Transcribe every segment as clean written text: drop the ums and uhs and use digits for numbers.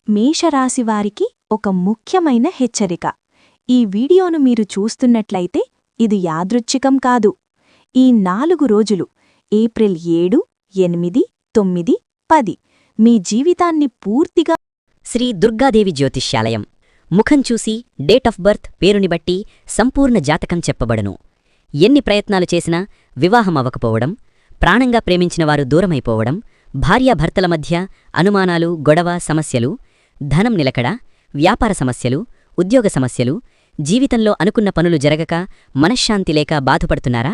మేషరాశివారికి ఒక ముఖ్యమైన హెచ్చరిక. ఈ వీడియోను మీరు చూస్తున్నట్లయితే ఇది యాదృచ్ఛికం కాదు. ఈ 4 రోజులు ఏప్రిల్ 7, 8, 9, 10 మీ జీవితాన్ని పూర్తిగా శ్రీ దుర్గాదేవి జ్యోతిష్యాలయం. ముఖం చూసి డేట్ ఆఫ్ బర్త్ పేరుని బట్టి సంపూర్ణ జాతకం చెప్పబడును. ఎన్ని ప్రయత్నాలు చేసినా వివాహం అవ్వకపోవడం, ప్రాణంగా ప్రేమించినవారు దూరమైపోవడం, భార్యాభర్తల మధ్య అనుమానాలు, గొడవ, సమస్యలు, ధనం నిలకడ, వ్యాపార సమస్యలు, ఉద్యోగ సమస్యలు, జీవితంలో అనుకున్న పనులు జరగక మనశ్శాంతి లేక బాధపడుతున్నారా?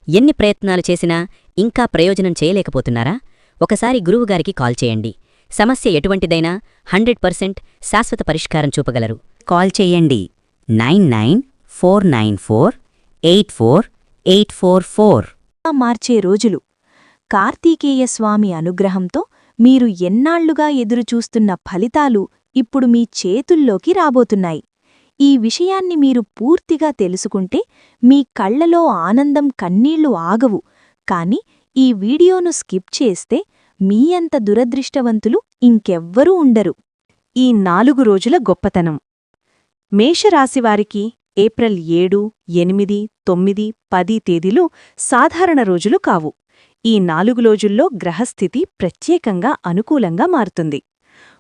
ఎన్ని ప్రయత్నాలు చేసినా ఇంకా ప్రయోజనం చేయలేకపోతున్నారా? ఒకసారి గురువుగారికి కాల్ చేయండి. సమస్య ఎటువంటిదైనా 100% శాశ్వత పరిష్కారం చూపగలరు. కాల్ చేయండి 9949484844. మార్చే రోజులు. కార్తీకేయ స్వామి అనుగ్రహంతో మీరు ఎన్నాళ్లుగా ఎదురుచూస్తున్న ఫలితాలు ఇప్పుడు మీ చేతుల్లోకి రాబోతున్నాయి. ఈ విషయాన్ని మీరు పూర్తిగా తెలుసుకుంటే మీ కళ్లలో ఆనందం కన్నీళ్లు ఆగవు. కాని ఈ వీడియోను స్కిప్ చేస్తే మీ అంత దురదృష్టవంతులు ఇంకెవ్వరూ ఉండరు. ఈ 4 రోజుల గొప్పతనం. మేషరాశివారికి ఏప్రిల్ 7, 8, 9, 10 తేదీలు సాధారణ రోజులు కావు. ఈ 4 రోజుల్లో గ్రహస్థితి ప్రత్యేకంగా అనుకూలంగా మారుతుంది.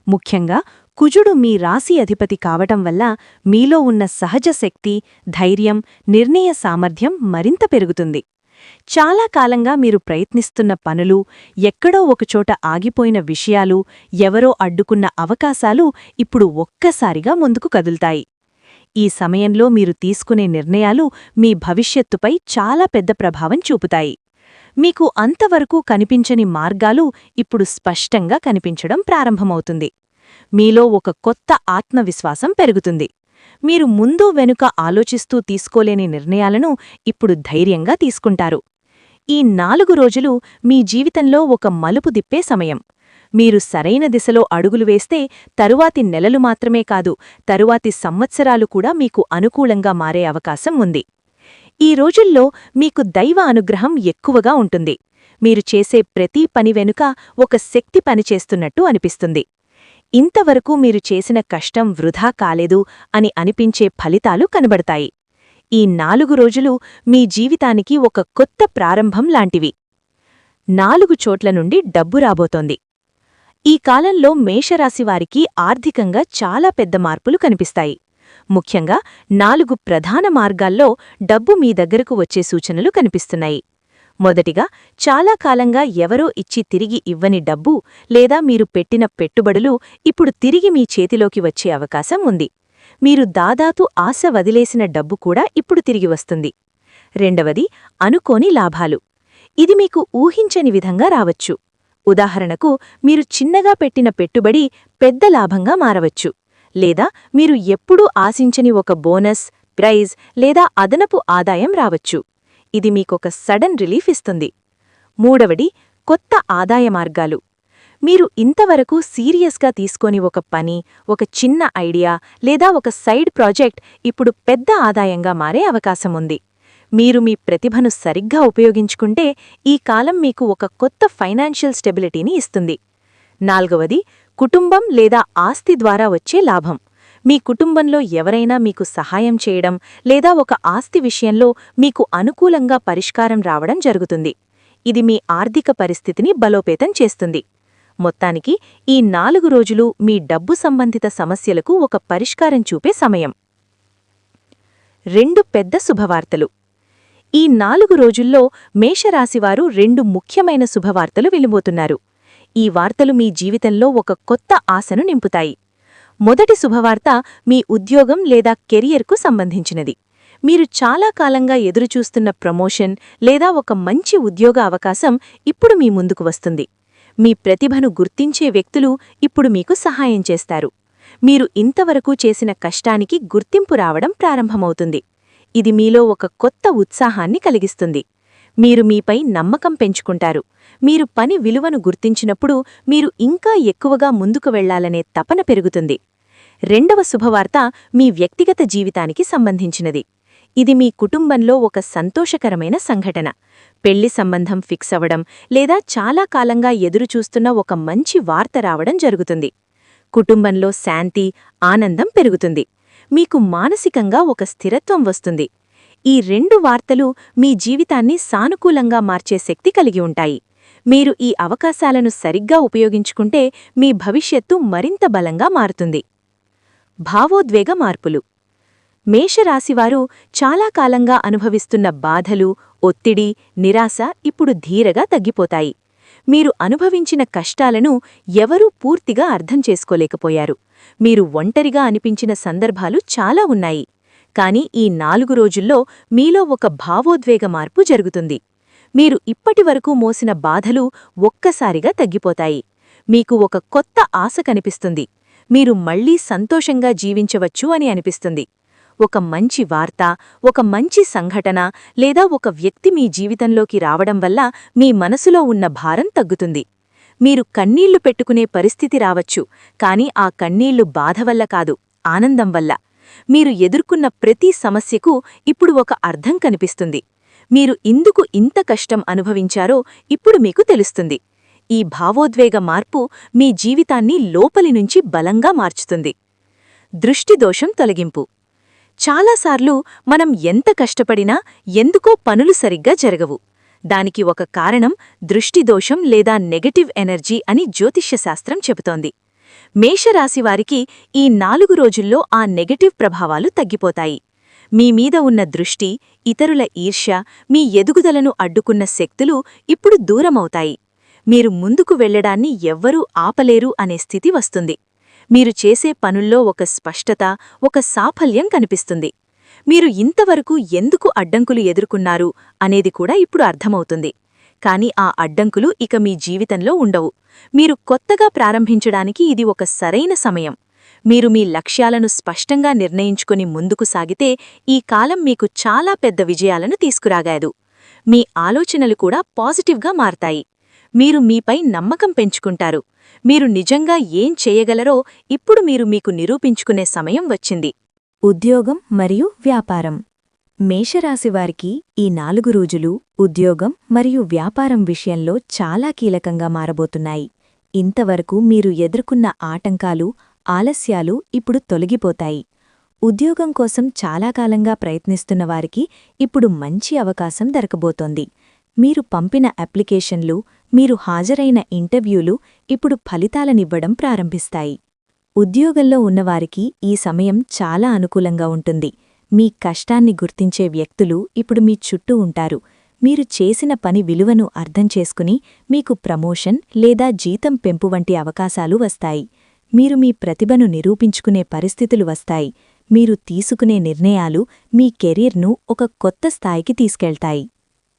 ముఖ్యంగా కుజుడు మీ రాశి అధిపతి కావటం వల్ల మీలో ఉన్న సహజ శక్తి, ధైర్యం, నిర్ణయ సామర్థ్యం మరింత పెరుగుతుంది. చాలా కాలంగా మీరు ప్రయత్నిస్తున్న పనులు, ఎక్కడో ఒకచోట ఆగిపోయిన విషయాలు, ఎవరో అడ్డుకున్న అవకాశాలు ఇప్పుడు ఒక్కసారిగా ముందుకు కదులుతాయి. ఈ సమయంలో మీరు తీసుకునే నిర్ణయాలు మీ భవిష్యత్తుపై చాలా పెద్ద ప్రభావం చూపుతాయి. మీకు అంతవరకు కనిపించని మార్గాలు ఇప్పుడు స్పష్టంగా కనిపించడం ప్రారంభమవుతుంది. మీలో ఒక కొత్త ఆత్మవిశ్వాసం పెరుగుతుంది. మీరు ముందు వెనుక ఆలోచిస్తూ తీసుకోలేని నిర్ణయాలను ఇప్పుడు ధైర్యంగా తీసుకుంటారు. ఈ 4 రోజులు మీ జీవితంలో ఒక మలుపు తిప్పే సమయం. మీరు సరైన దిశలో అడుగులు వేస్తే తరువాతి నెలలు మాత్రమే కాదు, తరువాతి సంవత్సరాలు కూడా మీకు అనుకూలంగా మారే అవకాశం ఉంది. ఈ రోజుల్లో మీకు దైవ అనుగ్రహం ఎక్కువగా ఉంటుంది. మీరు చేసే ప్రతి పని వెనుక ఒక శక్తి పనిచేస్తున్నట్టు అనిపిస్తుంది. ఇంతవరకు మీరు చేసిన కష్టం వృధా కాలేదు అని అనిపించే ఫలితాలు కనబడతాయి. ఈ 4 రోజులు మీ జీవితానికి ఒక కొత్త ప్రారంభం లాంటివి. 4 చోట్ల నుండి డబ్బు రాబోతోంది. ఈ కాలంలో మేషరాశివారికి ఆర్థికంగా చాలా పెద్ద మార్పులు కనిపిస్తాయి. ముఖ్యంగా 4 ప్రధాన మార్గాల్లో డబ్బు మీ దగ్గరకు వచ్చే సూచనలు కనిపిస్తున్నాయి. మొదటిగా, చాలా కాలంగా ఎవరో ఇచ్చి తిరిగి ఇవ్వని డబ్బు లేదా మీరు పెట్టిన పెట్టుబడులు ఇప్పుడు తిరిగి మీ చేతిలోకి వచ్చే అవకాశం ఉంది. మీరు దాదాపు ఆశ వదిలేసిన డబ్బు కూడా ఇప్పుడు తిరిగి వస్తుంది. రెండవది, అనుకోని లాభాలు. ఇది మీకు ఊహించని విధంగా రావచ్చు. ఉదాహరణకు, మీరు చిన్నగా పెట్టిన పెట్టుబడి పెద్ద లాభంగా మారవచ్చు. లేదా మీరు ఎప్పుడూ ఆశించని ఒక బోనస్, ప్రైజ్ లేదా అదనపు ఆదాయం రావచ్చు. ఇది మీకొక సడన్ రిలీఫ్ ఇస్తుంది. మూడవది, కొత్త ఆదాయ మార్గాలు. మీరు ఇంతవరకు సీరియస్గా తీసుకొని ఒక పని, ఒక చిన్న ఐడియా లేదా ఒక సైడ్ ప్రాజెక్ట్ ఇప్పుడు పెద్ద ఆదాయంగా మారే అవకాశం ఉంది. మీరు మీ ప్రతిభను సరిగ్గా ఉపయోగించుకుంటే ఈ కాలం మీకు ఒక కొత్త ఫైనాన్షియల్ స్టెబిలిటీని ఇస్తుంది. నాల్గవది, కుటుంబం లేదా ఆస్తి ద్వారా వచ్చే లాభం. మీ కుటుంబంలో ఎవరైనా మీకు సహాయం చేయడం లేదా ఒక ఆస్తి విషయంలో మీకు అనుకూలంగా పరిష్కారం రావడం జరుగుతుంది. ఇది మీ ఆర్థిక పరిస్థితిని బలోపేతం చేస్తుంది. మొత్తానికి ఈ 4 రోజులు మీ డబ్బు సంబంధిత సమస్యలకు ఒక పరిష్కారం చూపే సమయం. 2 పెద్ద శుభవార్తలు. ఈ 4 రోజుల్లో మేషరాశివారు 2 ముఖ్యమైన శుభవార్తలు వినబోతున్నారు. ఈ వార్తలు మీ జీవితంలో ఒక కొత్త ఆశను నింపుతాయి. మొదటి శుభవార్త మీ ఉద్యోగం లేదా కెరియర్కు సంబంధించినది. మీరు చాలా కాలంగా ఎదురుచూస్తున్న ప్రమోషన్ లేదా ఒక మంచి ఉద్యోగ అవకాశం ఇప్పుడు మీ ముందుకు వస్తుంది. మీ ప్రతిభను గుర్తించే వ్యక్తులు ఇప్పుడు మీకు సహాయం చేస్తారు. మీరు ఇంతవరకు చేసిన కష్టానికి గుర్తింపు రావడం ప్రారంభమవుతుంది. ఇది మీలో ఒక కొత్త ఉత్సాహాన్ని కలిగిస్తుంది. మీరు మీపై నమ్మకం పెంచుకుంటారు. మీరు పని విలువను గుర్తించినప్పుడు మీరు ఇంకా ఎక్కువగా ముందుకు వెళ్లాలనే తపన పెరుగుతుంది. రెండవ శుభవార్త మీ వ్యక్తిగత జీవితానికి సంబంధించినది. ఇది మీ కుటుంబంలో ఒక సంతోషకరమైన సంఘటన. పెళ్లి సంబంధం ఫిక్స్ అవ్వడం లేదా చాలా కాలంగా ఎదురుచూస్తున్న ఒక మంచి వార్త రావడం జరుగుతుంది. కుటుంబంలో శాంతి, ఆనందం పెరుగుతుంది. మీకు మానసికంగా ఒక స్థిరత్వం వస్తుంది. ఈ 2 వార్తలు మీ జీవితాన్ని సానుకూలంగా మార్చే శక్తి కలిగి ఉంటాయి. మీరు ఈ అవకాశాలను సరిగ్గా ఉపయోగించుకుంటే మీ భవిష్యత్తు మరింత బలంగా మారుతుంది. భావోద్వేగ మార్పులు. మేషరాశివారు చాలా కాలంగా అనుభవిస్తున్న బాధలు, ఒత్తిడి, నిరాశ ఇప్పుడు ధీరగా తగ్గిపోతాయి. మీరు అనుభవించిన కష్టాలను ఎవరూ పూర్తిగా అర్థం చేసుకోలేకపోయారు. మీరు ఒంటరిగా అనిపించిన సందర్భాలు చాలా ఉన్నాయి. కాని ఈ 4 రోజుల్లో మీలో ఒక భావోద్వేగ మార్పు జరుగుతుంది. మీరు ఇప్పటివరకు మోసిన బాధలు ఒక్కసారిగా తగ్గిపోతాయి. మీకు ఒక కొత్త ఆశ కనిపిస్తుంది. మీరు మళ్లీ సంతోషంగా జీవించవచ్చు అని అనిపిస్తుంది. ఒక మంచి వార్త, ఒక మంచి సంఘటన లేదా ఒక వ్యక్తి మీ జీవితంలోకి రావడం వల్ల మీ మనసులో ఉన్న భారం తగ్గుతుంది. మీరు కన్నీళ్లు పెట్టుకునే పరిస్థితి రావచ్చు, కాని ఆ కన్నీళ్లు బాధ వల్ల కాదు, ఆనందం వల్ల. మీరు ఎదుర్కొన్న ప్రతి సమస్యకు ఇప్పుడు ఒక అర్థం కనిపిస్తుంది. మీరు ఇందుకు ఇంత కష్టం అనుభవించారో ఇప్పుడు మీకు తెలుస్తుంది. ఈ భావోద్వేగ మార్పు మీ జీవితాన్ని లోపలి నుంచి బలంగా మార్చుతుంది. దృష్టిదోషం తొలగింపు. చాలాసార్లు మనం ఎంత కష్టపడినా ఎందుకో పనులు సరిగ్గా జరగవు. దానికి ఒక కారణం దృష్టిదోషం లేదా నెగటివ్ ఎనర్జీ అని జ్యోతిష్యశాస్త్రం చెబుతోంది. మేషరాశివారికి ఈ 4 రోజుల్లో ఆ నెగటివ్ ప్రభావాలు తగ్గిపోతాయి. మీమీద ఉన్న దృష్టి, ఇతరుల ఈర్ష్య, మీ ఎదుగుదలను అడ్డుకున్న శక్తులు ఇప్పుడు దూరమవుతాయి. మీరు ముందుకు వెళ్లడాన్ని ఎవ్వరూ ఆపలేరు అనే స్థితి వస్తుంది. మీరు చేసే పనుల్లో ఒక స్పష్టత, ఒక సాఫల్యం కనిపిస్తుంది. మీరు ఇంతవరకు ఎందుకు అడ్డంకులు ఎదుర్కొన్నారు అనేది కూడా ఇప్పుడు అర్థమవుతుంది. కాని ఆ అడ్డంకులు ఇక మీ జీవితంలో ఉండవు. మీరు కొత్తగా ప్రారంభించడానికి ఇది ఒక సరైన సమయం. మీరు మీ లక్ష్యాలను స్పష్టంగా నిర్ణయించుకుని ముందుకు సాగితే ఈ కాలం మీకు చాలా పెద్ద విజయాలను తీసుకురాగాదు. మీ ఆలోచనలు కూడా పాజిటివ్గా మారతాయి. మీరు మీపై నమ్మకం పెంచుకుంటారు. మీరు నిజంగా ఏం చేయగలరో ఇప్పుడు మీరు మీకు నిరూపించుకునే సమయం వచ్చింది. ఉద్యోగం మరియు వ్యాపారం. మేషరాశివారికి ఈ 4 రోజులు ఉద్యోగం మరియు వ్యాపారం విషయంలో చాలా కీలకంగా మారబోతున్నాయి. ఇంతవరకు మీరు ఎదుర్కొన్న ఆటంకాలు, ఆలస్యాలు ఇప్పుడు తొలగిపోతాయి. ఉద్యోగం కోసం చాలా కాలంగా ప్రయత్నిస్తున్న వారికి ఇప్పుడు మంచి అవకాశం దొరకబోతోంది. మీరు పంపిన అప్లికేషన్లు, మీరు హాజరైన ఇంటర్వ్యూలు ఇప్పుడు ఫలితాలనివ్వడం ప్రారంభిస్తాయి. ఉద్యోగంలో ఉన్నవారికి ఈ సమయం చాలా అనుకూలంగా ఉంటుంది. మీ కష్టాన్ని గుర్తించే వ్యక్తులు ఇప్పుడు మీ చుట్టూ ఉంటారు. మీరు చేసిన పని విలువను అర్థం చేసుకుని మీకు ప్రమోషన్ లేదా జీతం పెంపు వంటి అవకాశాలు వస్తాయి. మీరు మీ ప్రతిభను నిరూపించుకునే పరిస్థితులు వస్తాయి. మీరు తీసుకునే నిర్ణయాలు మీ కెరీర్ను ఒక కొత్త స్థాయికి తీసుకెళ్తాయి.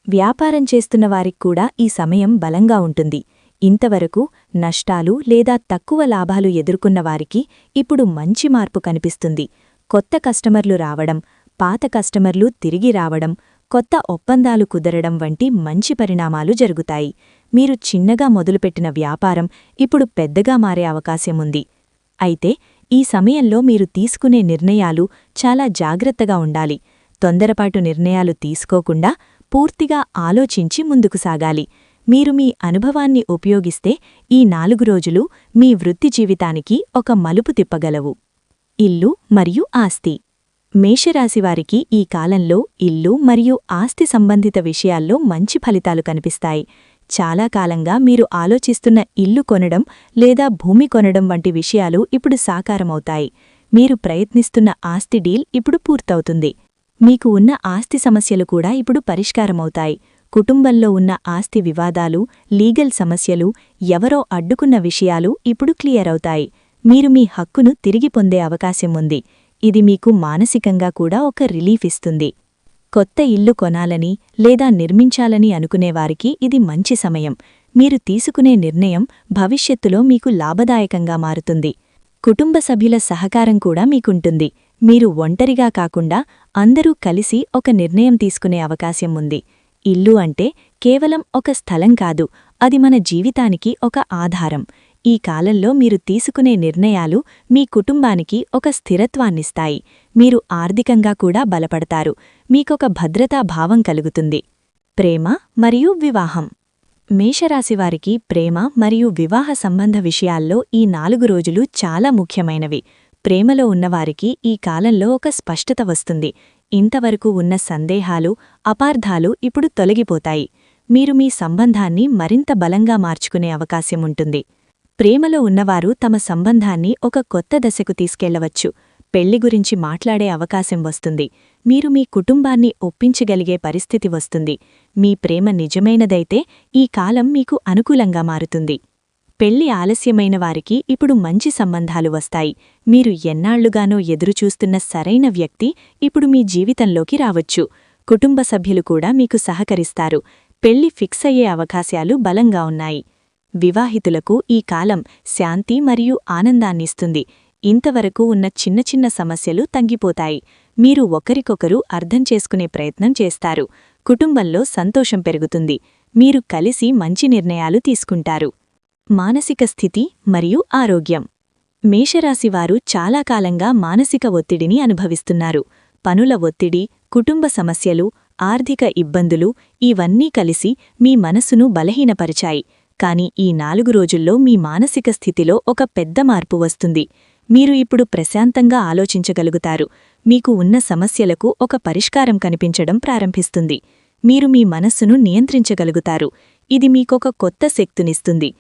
వ్యాపారం చేస్తున్నవారికి కూడా ఈ సమయం బలంగా ఉంటుంది. ఇంతవరకు నష్టాలు లేదా తక్కువ లాభాలు ఎదుర్కొన్నవారికి ఇప్పుడు మంచి మార్పు కనిపిస్తుంది. కొత్త కస్టమర్లు రావడం, పాత కస్టమర్లు తిరిగి రావడం, కొత్త ఒప్పందాలు కుదరడం వంటి మంచి పరిణామాలు జరుగుతాయి. మీరు చిన్నగా మొదలుపెట్టిన వ్యాపారం ఇప్పుడు పెద్దగా మారే అవకాశముంది. అయితే ఈ సమయంలో మీరు తీసుకునే నిర్ణయాలు చాలా జాగ్రత్తగా ఉండాలి. తొందరపాటు నిర్ణయాలు తీసుకోకుండా పూర్తిగా ఆలోచించి ముందుకు సాగాలి. మీరు మీ అనుభవాన్ని ఉపయోగిస్తే ఈ 4 రోజులు మీ వృత్తి జీవితానికి ఒక మలుపు తిప్పగలవు. ఇల్లు మరియు ఆస్తి. మేషరాశివారికి ఈ కాలంలో ఇల్లు మరియు ఆస్తి సంబంధిత విషయాల్లో మంచి ఫలితాలు కనిపిస్తాయి. చాలా కాలంగా మీరు ఆలోచిస్తున్న ఇల్లు కొనడం లేదా భూమి కొనడం వంటి విషయాలు ఇప్పుడు సాకారమవుతాయి. మీరు ప్రయత్నిస్తున్న ఆస్తి డీల్ ఇప్పుడు పూర్తవుతుంది. మీకు ఉన్న ఆస్తి సమస్యలు కూడా ఇప్పుడు పరిష్కారమవుతాయి. కుటుంబంలో ఉన్న ఆస్తి వివాదాలు, లీగల్ సమస్యలు, ఎవరో అడ్డుకున్న విషయాలు ఇప్పుడు క్లియర్ అవుతాయి. మీరు మీ హక్కును తిరిగి పొందే అవకాశం ఉంది. ఇది మీకు మానసికంగా కూడా ఒక రిలీఫ్ ఇస్తుంది. కొత్త ఇల్లు కొనాలని లేదా నిర్మించాలని అనుకునేవారికి ఇది మంచి సమయం. మీరు తీసుకునే నిర్ణయం భవిష్యత్తులో మీకు లాభదాయకంగా మారుతుంది. కుటుంబ సభ్యుల సహకారం కూడా మీకుంటుంది. మీరు ఒంటరిగా కాకుండా అందరూ కలిసి ఒక నిర్ణయం తీసుకునే అవకాశం ఉంది. ఇల్లు అంటే కేవలం ఒక స్థలం కాదు, అది మన జీవితానికి ఒక ఆధారం. ఈ కాలంలో మీరు తీసుకునే నిర్ణయాలు మీ కుటుంబానికి ఒక స్థిరత్వాన్నిస్తాయి. మీరు ఆర్థికంగా కూడా బలపడతారు. మీకొక భద్రతా భావం కలుగుతుంది. ప్రేమ మరియు వివాహం. మేషరాశివారికి ప్రేమ మరియు వివాహ సంబంధ విషయాల్లో ఈ 4 రోజులు చాలా ముఖ్యమైనవి. ప్రేమలో ఉన్నవారికి ఈ కాలంలో ఒక స్పష్టత వస్తుంది. ఇంతవరకు ఉన్న సందేహాలు, అపార్థాలు ఇప్పుడు తొలగిపోతాయి. మీరు మీ సంబంధాన్ని మరింత బలంగా మార్చుకునే అవకాశం ఉంటుంది. ప్రేమలో ఉన్నవారు తమ సంబంధాన్ని ఒక కొత్త దశకు తీసుకెళ్లవచ్చు. పెళ్లి గురించి మాట్లాడే అవకాశం వస్తుంది. మీరు మీ కుటుంబాన్ని ఒప్పించగలిగే పరిస్థితి వస్తుంది. మీ ప్రేమ నిజమైనదైతే ఈ కాలం మీకు అనుకూలంగా మారుతుంది. పెళ్లి ఆలస్యమైన వారికి ఇప్పుడు మంచి సంబంధాలు వస్తాయి. మీరు ఎన్నాళ్లుగానో ఎదురుచూస్తున్న సరైన వ్యక్తి ఇప్పుడు మీ జీవితంలోకి రావచ్చు. కుటుంబ సభ్యులు కూడా మీకు సహకరిస్తారు. పెళ్లి ఫిక్స్ అయ్యే అవకాశాలు బలంగా ఉన్నాయి. వివాహితులకు ఈ కాలం శాంతి మరియు ఆనందాన్నిస్తుంది. ఇంతవరకు ఉన్న చిన్న చిన్న సమస్యలు తగ్గిపోతాయి. మీరు ఒకరికొకరు అర్థం చేసుకునే ప్రయత్నం చేస్తారు. కుటుంబంలో సంతోషం పెరుగుతుంది. మీరు కలిసి మంచి నిర్ణయాలు తీసుకుంటారు. మానసిక స్థితి మరియు ఆరోగ్యం. మేషరాశివారు చాలా కాలంగా మానసిక ఒత్తిడిని అనుభవిస్తున్నారు. పనుల ఒత్తిడి, కుటుంబ సమస్యలు, ఆర్థిక ఇబ్బందులు ఇవన్నీ కలిసి మీ మనసును బలహీనపరిచాయి. కాని ఈ 4 రోజుల్లో మీ మానసిక స్థితిలో ఒక పెద్ద మార్పు వస్తుంది. మీరు ఇప్పుడు ప్రశాంతంగా ఆలోచించగలుగుతారు. మీకు ఉన్న సమస్యలకు ఒక పరిష్కారం కనిపించడం ప్రారంభిస్తుంది. మీరు మీ మనస్సును నియంత్రించగలుగుతారు. ఇది మీకొక కొత్త శక్తినిస్తుంది.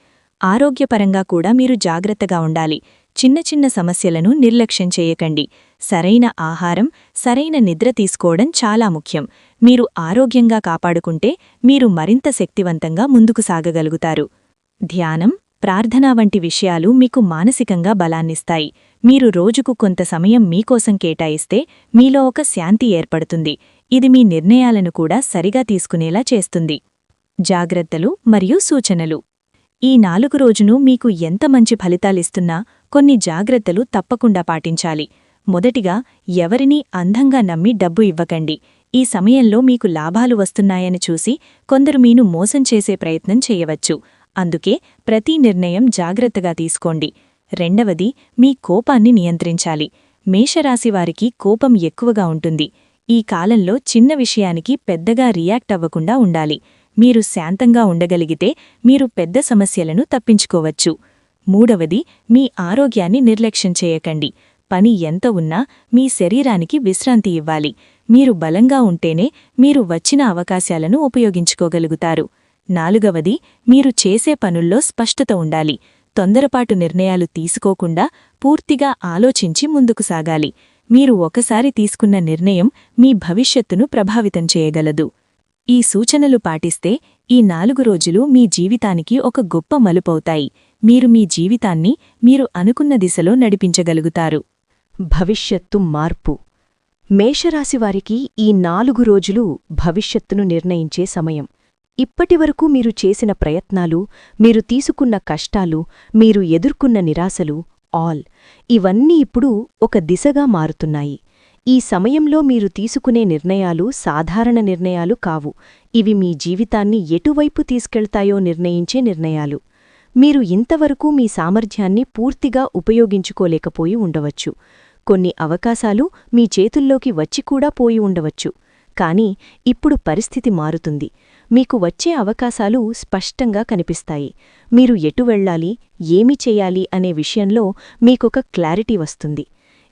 ఆరోగ్యపరంగా కూడా మీరు జాగ్రత్తగా ఉండాలి. చిన్న చిన్న సమస్యలను నిర్లక్ష్యం చేయకండి. సరైన ఆహారం, సరైన నిద్ర తీసుకోవడం చాలా ముఖ్యం. మీరు ఆరోగ్యంగా కాపాడుకుంటే మీరు మరింత శక్తివంతంగా ముందుకు సాగగలుగుతారు. ధ్యానం, ప్రార్థన వంటి విషయాలు మీకు మానసికంగా బలాన్నిస్తాయి. మీరు రోజుకు కొంత సమయం మీకోసం కేటాయిస్తే మీలో ఒక శాంతి ఏర్పడుతుంది. ఇది మీ నిర్ణయాలను కూడా సరిగా తీసుకునేలా చేస్తుంది. జాగ్రత్తలు మరియు సూచనలు. ఈ 4 రోజును మీకు ఎంత మంచి ఫలితాలిస్తున్నా కొన్ని జాగ్రత్తలు తప్పకుండా పాటించాలి. మొదటిగా, ఎవరినీ అంధంగా నమ్మి డబ్బు ఇవ్వకండి. ఈ సమయంలో మీకు లాభాలు వస్తున్నాయని చూసి కొందరు మీను మోసం చేసే ప్రయత్నం చేయవచ్చు. అందుకే ప్రతి నిర్ణయం జాగ్రత్తగా తీసుకోండి. రెండవది, మీ కోపాన్ని నియంత్రించాలి. మేషరాశివారికి కోపం ఎక్కువగా ఉంటుంది. ఈ కాలంలో చిన్న విషయానికి పెద్దగా రియాక్ట్ అవ్వకుండా ఉండాలి. మీరు శాంతంగా ఉండగలిగితే మీరు పెద్ద సమస్యలను తప్పించుకోవచ్చు. మూడవది, మీ ఆరోగ్యాన్ని నిర్లక్ష్యం చేయకండి. పని ఎంత ఉన్నా మీ శరీరానికి విశ్రాంతి ఇవ్వాలి. మీరు బలంగా ఉంటేనే మీరు వచ్చిన అవకాశాలను ఉపయోగించుకోగలుగుతారు. నాలుగవది, మీరు చేసే పనుల్లో స్పష్టత ఉండాలి. తొందరపాటు నిర్ణయాలు తీసుకోకుండా పూర్తిగా ఆలోచించి ముందుకు సాగాలి. మీరు ఒకసారి తీసుకున్న నిర్ణయం మీ భవిష్యత్తును ప్రభావితం చేయగలదు. ఈ సూచనలు పాటిస్తే ఈ 4 రోజులు మీ జీవితానికి ఒక గొప్ప మలుపవుతాయి. మీరు మీ జీవితాన్ని మీరు అనుకున్న దిశలో నడిపించగలుగుతారు. భవిష్యత్తు మార్పు. మేషరాశివారికి ఈ 4 రోజులు భవిష్యత్తును నిర్ణయించే సమయం. ఇప్పటివరకు మీరు చేసిన ప్రయత్నాలు, మీరు తీసుకున్న కష్టాలు, మీరు ఎదుర్కొన్న నిరాశలు ఇవన్నీ ఇప్పుడు ఒక దిశగా మారుతున్నాయి. ఈ సమయంలో మీరు తీసుకునే నిర్ణయాలు సాధారణ నిర్ణయాలు కావు. ఇవి మీ జీవితాన్ని ఎటువైపు తీసుకెళ్తాయో నిర్ణయించే నిర్ణయాలు. మీరు ఇంతవరకు మీ సామర్థ్యాన్ని పూర్తిగా ఉపయోగించుకోలేకపోయి ఉండవచ్చు. కొన్ని అవకాశాలు మీ చేతుల్లోకి వచ్చి కూడా పోయి ఉండవచ్చు. కానీ ఇప్పుడు పరిస్థితి మారుతుంది. మీకు వచ్చే అవకాశాలు స్పష్టంగా కనిపిస్తాయి. మీరు ఎటు వెళ్ళాలి, ఏమి చెయ్యాలి అనే విషయంలో మీకొక క్లారిటీ వస్తుంది.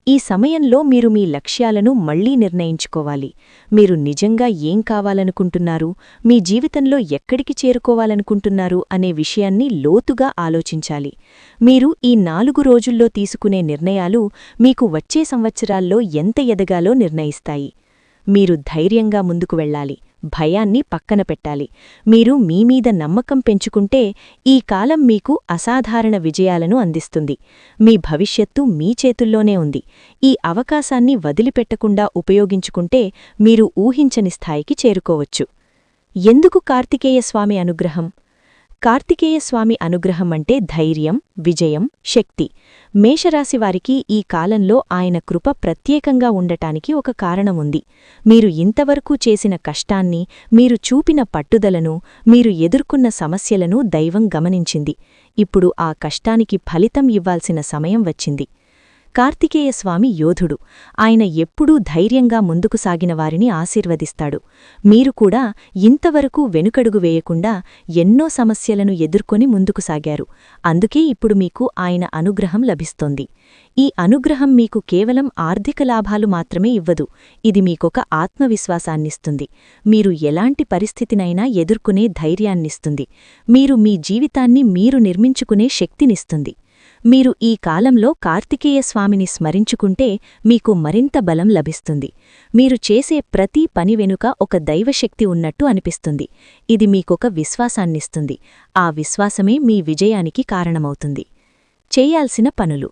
ఈ సమయంలో మీరు మీ లక్ష్యాలను మళ్లీ నిర్ణయించుకోవాలి. మీరు నిజంగా ఏం కావాలనుకుంటున్నారు, మీ జీవితంలో ఎక్కడికి చేరుకోవాలనుకుంటున్నారు అనే విషయాన్ని లోతుగా ఆలోచించాలి. మీరు ఈ 4 రోజుల్లో తీసుకునే నిర్ణయాలు మీకు వచ్చే సంవత్సరాల్లో ఎంత ఎదగాలో నిర్ణయిస్తాయి. మీరు ధైర్యంగా ముందుకు వెళ్ళాలి. భయాన్ని పక్కన పెట్టాలి. మీరు మీమీద నమ్మకం పెంచుకుంటే ఈ కాలం మీకు అసాధారణ విజయాలను అందిస్తుంది. మీ భవిష్యత్తు మీ చేతుల్లోనే ఉంది. ఈ అవకాశాన్ని వదిలిపెట్టకుండా ఉపయోగించుకుంటే మీరు ఊహించని స్థాయికి చేరుకోవచ్చు. ఎందుకు కార్తికేయ స్వామి అనుగ్రహం? కార్తికేయ స్వామి అనుగ్రహం అంటే ధైర్యం, విజయం, శక్తి. మేషరాశివారికి ఈ కాలంలో ఆయన కృప ప్రత్యేకంగా ఉండటానికి ఒక కారణముంది. మీరు ఇంతవరకు చేసిన కష్టాన్ని, మీరు చూపిన పట్టుదలను, మీరు ఎదుర్కొన్న సమస్యలను దైవం గమనించింది. ఇప్పుడు ఆ కష్టానికి ఫలితం ఇవ్వాల్సిన సమయం వచ్చింది. కార్తికేయస్వామి యోధుడు. ఆయన ఎప్పుడూ ధైర్యంగా ముందుకు సాగిన వారిని ఆశీర్వదిస్తాడు. మీరు కూడా ఇంతవరకు వెనుకడుగు వేయకుండా ఎన్నో సమస్యలను ఎదుర్కొని ముందుకు సాగారు. అందుకే ఇప్పుడు మీకు ఆయన అనుగ్రహం లభిస్తోంది. ఈ అనుగ్రహం మీకు కేవలం ఆర్థిక లాభాలు మాత్రమే ఇవ్వదు. ఇది మీకొక ఆత్మవిశ్వాసాన్నిస్తుంది. మీరు ఎలాంటి పరిస్థితినైనా ఎదుర్కొనే ధైర్యాన్నిస్తుంది. మీరు మీ జీవితాన్ని మీరు నిర్మించుకునే శక్తినిస్తుంది. మీరు ఈ కాలంలో కార్తికేయస్వామిని స్మరించుకుంటే మీకు మరింత బలం లభిస్తుంది. మీరు చేసే ప్రతి పని వెనుక ఒక దైవశక్తి ఉన్నట్టు అనిపిస్తుంది. ఇది మీకొక విశ్వాసాన్నిస్తుంది. ఆ విశ్వాసమే మీ విజయానికి కారణమవుతుంది. చేయాల్సిన పనులు.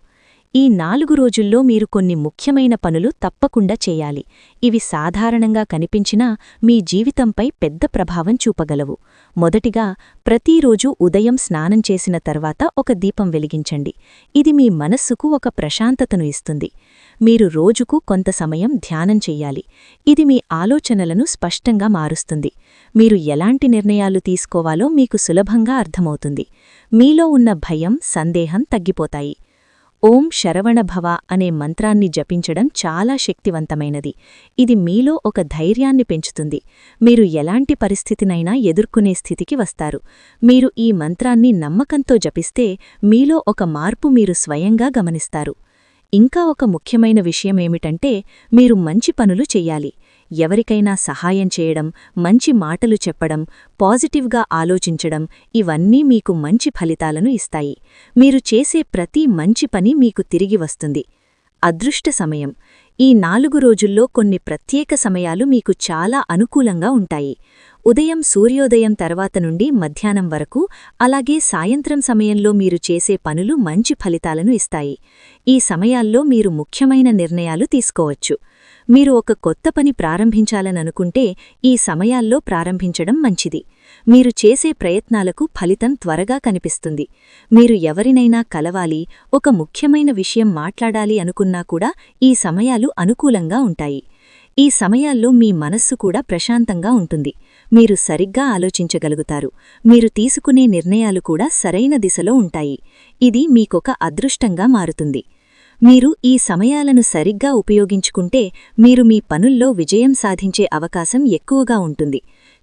ఈ 4 రోజుల్లో మీరు కొన్ని ముఖ్యమైన పనులు తప్పకుండా చేయాలి. ఇవి సాధారణంగా కనిపించినా మీ జీవితంపై పెద్ద ప్రభావం చూపగలవు. మొదటిగా, ప్రతిరోజూ ఉదయం స్నానం చేసిన తర్వాత ఒక దీపం వెలిగించండి. ఇది మీ మనస్సుకు ఒక ప్రశాంతతను ఇస్తుంది. మీరు రోజుకు కొంత సమయం ధ్యానం చెయ్యాలి. ఇది మీ ఆలోచనలను స్పష్టంగా మారుస్తుంది. మీరు ఎలాంటి నిర్ణయాలు తీసుకోవాలో మీకు సులభంగా అర్థమవుతుంది. మీలో ఉన్న భయం, సందేహం తగ్గిపోతాయి. ఓం శరవణభవ అనే మంత్రాన్ని జపించడం చాలా శక్తివంతమైనది. ఇది మీలో ఒక ధైర్యాన్ని పెంచుతుంది. మీరు ఎలాంటి పరిస్థితినైనా ఎదుర్కొనే స్థితికి వస్తారు. మీరు ఈ మంత్రాన్ని నమ్మకంతో జపిస్తే మీలో ఒక మార్పు మీరు స్వయంగా గమనిస్తారు. ఇంకా ఒక ముఖ్యమైన విషయమేమిటంటే, మీరు మంచి పనులు చెయ్యాలి. ఎవరికైనా సహాయం చేయడం, మంచి మాటలు చెప్పడం, పాజిటివ్గా ఆలోచించడం ఇవన్నీ మీకు మంచి ఫలితాలను ఇస్తాయి. మీరు చేసే ప్రతి మంచి పని మీకు తిరిగి వస్తుంది. అదృష్ట సమయం. ఈ 4 రోజుల్లో కొన్ని ప్రత్యేక సమయాలు మీకు చాలా అనుకూలంగా ఉంటాయి. ఉదయం సూర్యోదయం తర్వాత నుండి మధ్యాహ్నం వరకు, అలాగే సాయంత్రం సమయంలో మీరు చేసే పనులు మంచి ఫలితాలను ఇస్తాయి. ఈ సమయాల్లో మీరు ముఖ్యమైన నిర్ణయాలు తీసుకోవచ్చు. మీరు ఒక కొత్త పని ప్రారంభించాలననుకుంటే ఈ సమయాల్లో ప్రారంభించడం మంచిది. మీరు చేసే ప్రయత్నాలకు ఫలితం త్వరగా కనిపిస్తుంది. మీరు ఎవరినైనా కలవాలి, ఒక ముఖ్యమైన విషయం మాట్లాడాలి అనుకున్నా కూడా ఈ సమయాలు అనుకూలంగా ఉంటాయి. ఈ సమయాల్లో మీ మనస్సు కూడా ప్రశాంతంగా ఉంటుంది. మీరు సరిగ్గా ఆలోచించగలుగుతారు. మీరు తీసుకునే నిర్ణయాలు కూడా సరైన దిశలో ఉంటాయి. ఇది మీకొక అదృష్టంగా మారుతుంది. మీరు ఈ సమయాలను సరిగ్గా ఉపయోగించుకుంటే మీరు మీ పనుల్లో విజయం సాధించే అవకాశం ఎక్కువగా ఉంటుంది.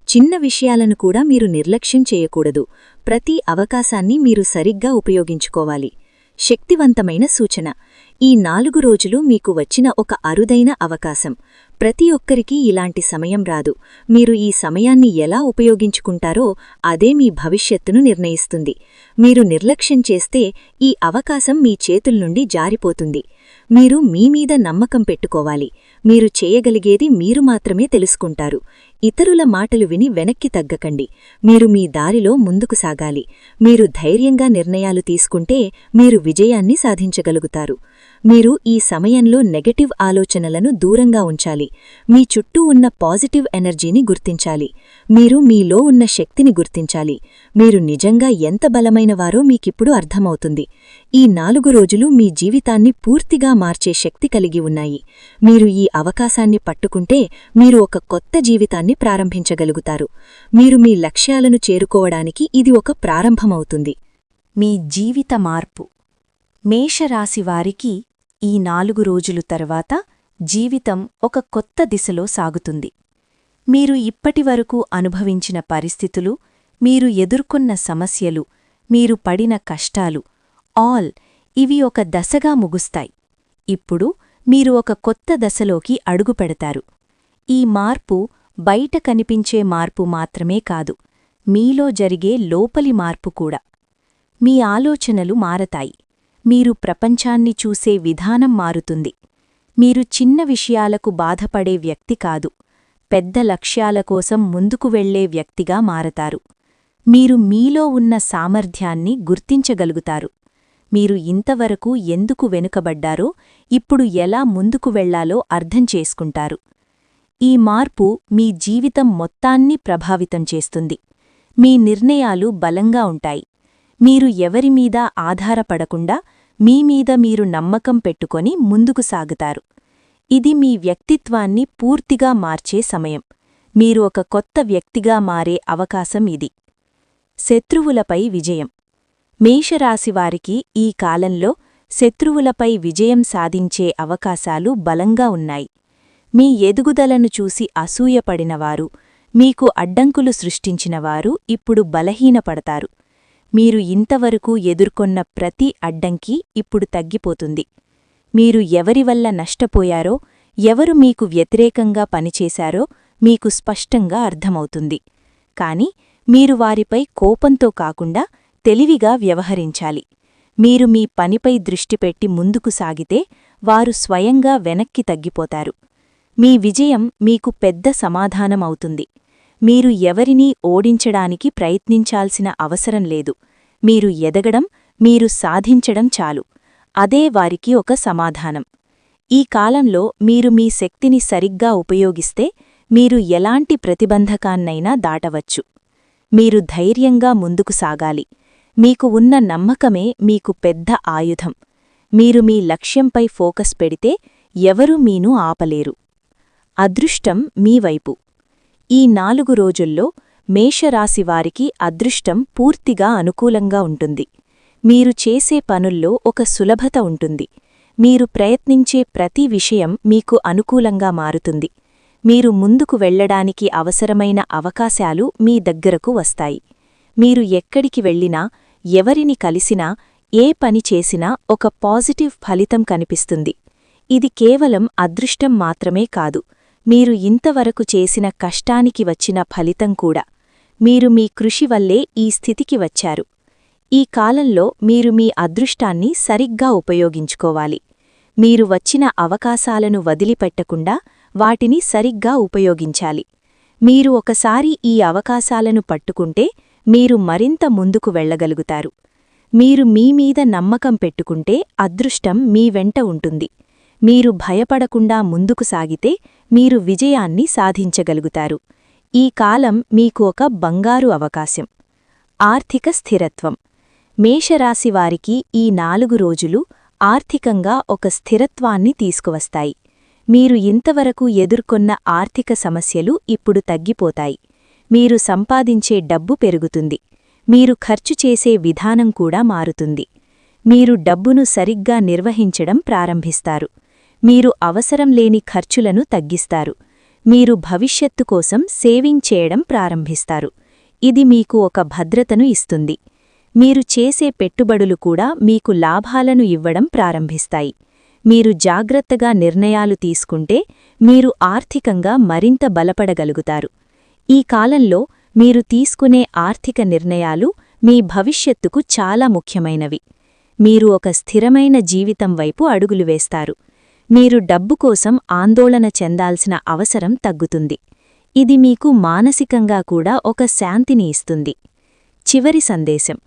చిన్న విషయాలను కూడా మీరు నిర్లక్ష్యం చేయకూడదు. ప్రతి అవకాశాన్ని మీరు సరిగ్గా ఉపయోగించుకోవాలి. శక్తివంతమైన సూచన. ఈ 4 రోజులు మీకు వచ్చిన ఒక అరుదైన అవకాశం. ప్రతి ఒక్కరికీ ఇలాంటి సమయం రాదు. మీరు ఈ సమయాన్ని ఎలా ఉపయోగించుకుంటారో అదే మీ భవిష్యత్తును నిర్ణయిస్తుంది. మీరు నిర్లక్ష్యం చేస్తే ఈ అవకాశం మీ చేతుల్నుండి జారిపోతుంది. మీరు మీమీద నమ్మకం పెట్టుకోవాలి. మీరు చేయగలిగేది మీరు మాత్రమే తెలుసుకుంటారు. ఇతరుల మాటలు విని వెనక్కి తగ్గకండి. మీరు మీ దారిలో ముందుకు సాగాలి. మీరు ధైర్యంగా నిర్ణయాలు తీసుకుంటే మీరు విజయాన్ని సాధించగలుగుతారు. మీరు ఈ సమయంలో నెగటివ్ ఆలోచనలను దూరంగా ఉంచాలి. మీ చుట్టూ ఉన్న పాజిటివ్ ఎనర్జీని గుర్తించాలి. మీరు మీలో ఉన్న శక్తిని గుర్తించాలి. మీరు నిజంగా ఎంత బలమైనవారో మీకిప్పుడు అర్థమవుతుంది. ఈ 4 రోజులు మీ జీవితాన్ని పూర్తిగా మార్చే శక్తి కలిగి ఉన్నాయి. మీరు ఈ అవకాశాన్ని పట్టుకుంటే మీరు ఒక కొత్త జీవితాన్ని ప్రారంభించగలుగుతారు. మీరు మీ లక్ష్యాలను చేరుకోవడానికి ఇది ఒక ప్రారంభమవుతుంది. మీ జీవిత మార్పు. మేషరాశివారికి ఈ 4 రోజులు తర్వాత జీవితం ఒక కొత్త దిశలో సాగుతుంది. మీరు ఇప్పటివరకు అనుభవించిన పరిస్థితులు, మీరు ఎదుర్కొన్న సమస్యలు, మీరు పడిన కష్టాలు ఇవి ఒక దశగా ముగుస్తాయి. ఇప్పుడు మీరు ఒక కొత్త దశలోకి అడుగుపెడతారు. ఈ మార్పు బయట కనిపించే మార్పు మాత్రమే కాదు, మీలో జరిగే లోపలి మార్పు కూడా. మీ ఆలోచనలు మారతాయి. మీరు ప్రపంచాన్ని చూసే విధానం మారుతుంది. మీరు చిన్న విషయాలకు బాధపడే వ్యక్తి కాదు, పెద్ద లక్ష్యాల కోసం ముందుకు వెళ్లే వ్యక్తిగా మారతారు. మీరు మీలో ఉన్న సామర్థ్యాన్ని గుర్తించగలుగుతారు. మీరు ఇంతవరకు ఎందుకు వెనుకబడ్డారో ఇప్పుడు ఎలా ముందుకు వెళ్లాలో అర్థం చేసుకుంటారు. ఈ మార్పు మీ జీవితం మొత్తాన్ని ప్రభావితం చేస్తుంది. మీ నిర్ణయాలు బలంగా ఉంటాయి. మీరు ఎవరిమీద ఆధారపడకుండా మీమీద మీరు నమ్మకం పెట్టుకొని ముందుకు సాగుతారు. ఇది మీ వ్యక్తిత్వాన్ని పూర్తిగా మార్చే సమయం. మీరు ఒక కొత్త వ్యక్తిగా మారే అవకాశం ఇది. శత్రువులపై విజయం. మేషరాశివారికి ఈ కాలంలో శత్రువులపై విజయం సాధించే అవకాశాలు బలంగా ఉన్నాయి. మీ ఎదుగుదలను చూసి అసూయపడినవారు, మీకు అడ్డంకులు సృష్టించినవారు ఇప్పుడు బలహీనపడతారు. మీరు ఇంతవరకు ఎదుర్కొన్న ప్రతి అడ్డంకి ఇప్పుడు తగ్గిపోతుంది. మీరు ఎవరివల్ల నష్టపోయారో, ఎవరు మీకు వ్యతిరేకంగా పనిచేశారో మీకు స్పష్టంగా అర్థమవుతుంది. కాని మీరు వారిపై కోపంతో కాకుండా తెలివిగా వ్యవహరించాలి. మీరు మీ పనిపై దృష్టిపెట్టి ముందుకు సాగితే వారు స్వయంగా వెనక్కి తగ్గిపోతారు. మీ విజయం మీకు పెద్ద సమాధానమవుతుంది. మీరు ఎవరినీ ఓడించడానికి ప్రయత్నించాల్సిన అవసరం లేదు. మీరు ఎదగడం, మీరు సాధించడం చాలు. అదే వారికి ఒక సమాధానం. ఈ కాలంలో మీరు మీ శక్తిని సరిగ్గా ఉపయోగిస్తే మీరు ఎలాంటి ప్రతిబంధకాన్నైనా దాటవచ్చు. మీరు ధైర్యంగా ముందుకు సాగాలి. మీకు ఉన్న నమ్మకమే మీకు పెద్ద ఆయుధం. మీరు మీ లక్ష్యంపై ఫోకస్ పెడితే ఎవరూ మీను ఆపలేరు. అదృష్టం మీ వైపు. ఈ 4 రోజుల్లో మేషరాశివారికి అదృష్టం పూర్తిగా అనుకూలంగా ఉంటుంది. మీరు చేసే పనుల్లో ఒక సులభత ఉంటుంది. మీరు ప్రయత్నించే ప్రతి విషయం మీకు అనుకూలంగా మారుతుంది. మీరు ముందుకు వెళ్లడానికి అవసరమైన అవకాశాలు మీ దగ్గరకు వస్తాయి. మీరు ఎక్కడికి వెళ్ళినా, ఎవరిని కలిసినా, ఏ పని చేసినా ఒక పాజిటివ్ ఫలితం కనిపిస్తుంది. ఇది కేవలం అదృష్టం మాత్రమే కాదు, మీరు ఇంతవరకు చేసిన కష్టానికి వచ్చిన ఫలితం కూడా. మీరు మీ కృషి వల్లే ఈ స్థితికి వచ్చారు. ఈ కాలంలో మీరు మీ అదృష్టాన్ని సరిగ్గా ఉపయోగించుకోవాలి. మీరు వచ్చిన అవకాశాలను వదిలిపెట్టకుండా వాటిని సరిగ్గా ఉపయోగించాలి. మీరు ఒకసారి ఈ అవకాశాలను పట్టుకుంటే మీరు మరింత ముందుకు వెళ్లగలుగుతారు. మీరు మీమీద నమ్మకం పెట్టుకుంటే అదృష్టం మీ వెంట ఉంటుంది. మీరు భయపడకుండా ముందుకు సాగితే మీరు విజయాన్ని సాధించగలుగుతారు. ఈ కాలం మీకు ఒక బంగారు అవకాశం. ఆర్థిక స్థిరత్వం. మేషరాశివారికి ఈ 4 రోజులు ఆర్థికంగా ఒక స్థిరత్వాన్ని తీసుకువస్తాయి. మీరు ఇంతవరకు ఎదుర్కొన్న ఆర్థిక సమస్యలు ఇప్పుడు తగ్గిపోతాయి. మీరు సంపాదించే డబ్బు పెరుగుతుంది. మీరు ఖర్చు చేసే విధానం కూడా మారుతుంది. మీరు డబ్బును సరిగ్గా నిర్వహించడం ప్రారంభిస్తారు. మీరు అవసరం లేని ఖర్చులను తగ్గిస్తారు. మీరు భవిష్యత్తు కోసం సేవింగ్ చేయడం ప్రారంభిస్తారు. ఇది మీకు ఒక భద్రతను ఇస్తుంది. మీరు చేసే పెట్టుబడులు కూడా మీకు లాభాలను ఇవ్వడం ప్రారంభిస్తాయి. మీరు జాగ్రత్తగా నిర్ణయాలు తీసుకుంటే మీరు ఆర్థికంగా మరింత బలపడగలుగుతారు. ఈ కాలంలో మీరు తీసుకునే ఆర్థిక నిర్ణయాలు మీ భవిష్యత్తుకు చాలా ముఖ్యమైనవి. మీరు ఒక స్థిరమైన జీవితం వైపు అడుగులు వేస్తారు. మీరు డబ్బు కోసం ఆందోళన చెందాల్సిన అవసరం తగ్గుతుంది. ఇది మీకు మానసికంగా కూడా ఒక శాంతిని ఇస్తుంది. చివరి సందేశం.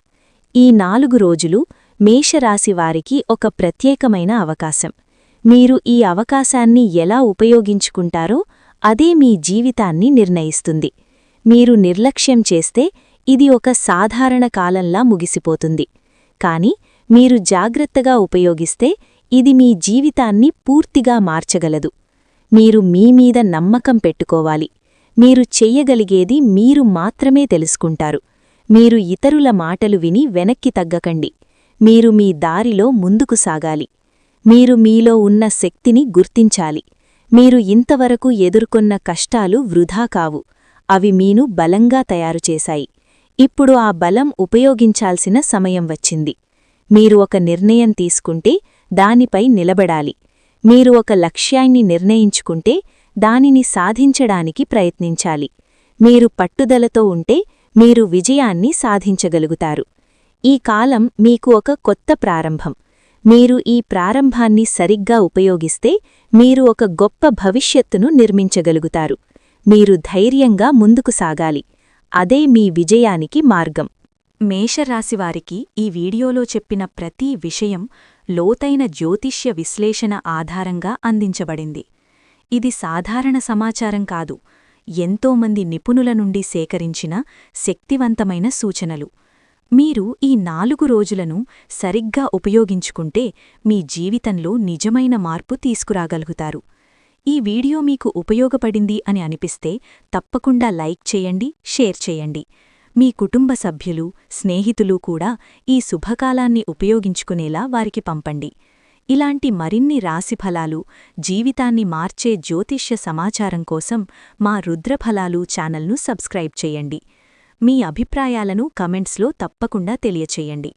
ఈ 4 రోజులు మేషరాశివారికి ఒక ప్రత్యేకమైన అవకాశం. మీరు ఈ అవకాశాన్ని ఎలా ఉపయోగించుకుంటారో అదే మీ జీవితాన్ని నిర్ణయిస్తుంది. మీరు నిర్లక్ష్యం చేస్తే ఇది ఒక సాధారణ కాలంలా ముగిసిపోతుంది. కాని మీరు జాగ్రత్తగా ఉపయోగిస్తే ఇది మీ జీవితాన్ని పూర్తిగా మార్చగలదు. మీరు మీమీద నమ్మకం పెట్టుకోవాలి. మీరు చెయ్యగలిగేది మీరు మాత్రమే తెలుసుకుంటారు. మీరు ఇతరుల మాటలు విని వెనక్కి తగ్గకండి. మీరు మీ దారిలో ముందుకు సాగాలి. మీరు మీలో ఉన్న శక్తిని గుర్తించాలి. మీరు ఇంతవరకు ఎదుర్కొన్న కష్టాలు వృధా కావు. అవి మీను బలంగా తయారుచేశాయి. ఇప్పుడు ఆ బలం ఉపయోగించాల్సిన సమయం వచ్చింది. మీరు ఒక నిర్ణయం తీసుకుంటే దానిపై నిలబడాలి. మీరు ఒక లక్ష్యాన్ని నిర్ణయించుకుంటే దానిని సాధించడానికి ప్రయత్నించాలి. మీరు పట్టుదలతో ఉంటే మీరు విజయాన్ని సాధించగలుగుతారు. ఈ కాలం మీకు ఒక కొత్త ప్రారంభం. మీరు ఈ ప్రారంభాన్ని సరిగ్గా ఉపయోగిస్తే మీరు ఒక గొప్ప భవిష్యత్తును నిర్మించగలుగుతారు. మీరు ధైర్యంగా ముందుకు సాగాలి. అదే మీ విజయానికి మార్గం. మేషరాశివారికి ఈ వీడియోలో చెప్పిన ప్రతి విషయం లోతైన జ్యోతిష్య విశ్లేషణ ఆధారంగా అందించబడింది. ఇది సాధారణ సమాచారం కాదు, ఎంతోమంది నిపుణుల నుండి సేకరించిన శక్తివంతమైన సూచనలు. మీరు ఈ 4 రోజులను సరిగ్గా ఉపయోగించుకుంటే మీ జీవితంలో నిజమైన మార్పు తీసుకురాగలుగుతారు. ఈ వీడియో మీకు ఉపయోగపడింది అని అనిపిస్తే తప్పకుండా లైక్ చేయండి, షేర్ చేయండి. మీ కుటుంబ సభ్యులు స్నేహితులు కూడా ఈ శుభకాలాన్ని ఉపయోగించుకునేలా వారికి పంపండి. ఇలాంటి మరిన్ని రాశిఫలాలు, జీవితాన్ని మార్చే జ్యోతిష్య సమాచారం కోసం మా రుద్రఫలాలు ఛానల్ను సబ్స్క్రైబ్ చేయండి. మీ అభిప్రాయాలను కమెంట్స్లో తప్పకుండా తెలియచేయండి.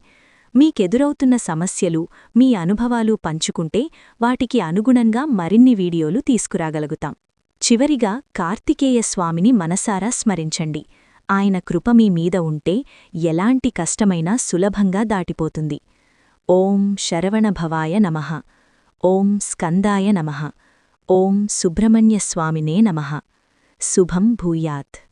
మీకెదురవుతున్న సమస్యలు, మీ అనుభవాలు పంచుకుంటే వాటికి అనుగుణంగా మరిన్ని వీడియోలు తీసుకురాగలుగుతాం. చివరిగా కార్తికేయ స్వామిని మనసారా స్మరించండి. ఆయన కృప మీ మీద ఉంటే ఎలాంటి కష్టమైనా సులభంగా దాటిపోతుంది. ఓం శరవణభవాయ నమః. ఓం స్కందాయ నమః. ఓం సుబ్రహ్మణ్యస్వామినే నమః. శుభం భూయాత్.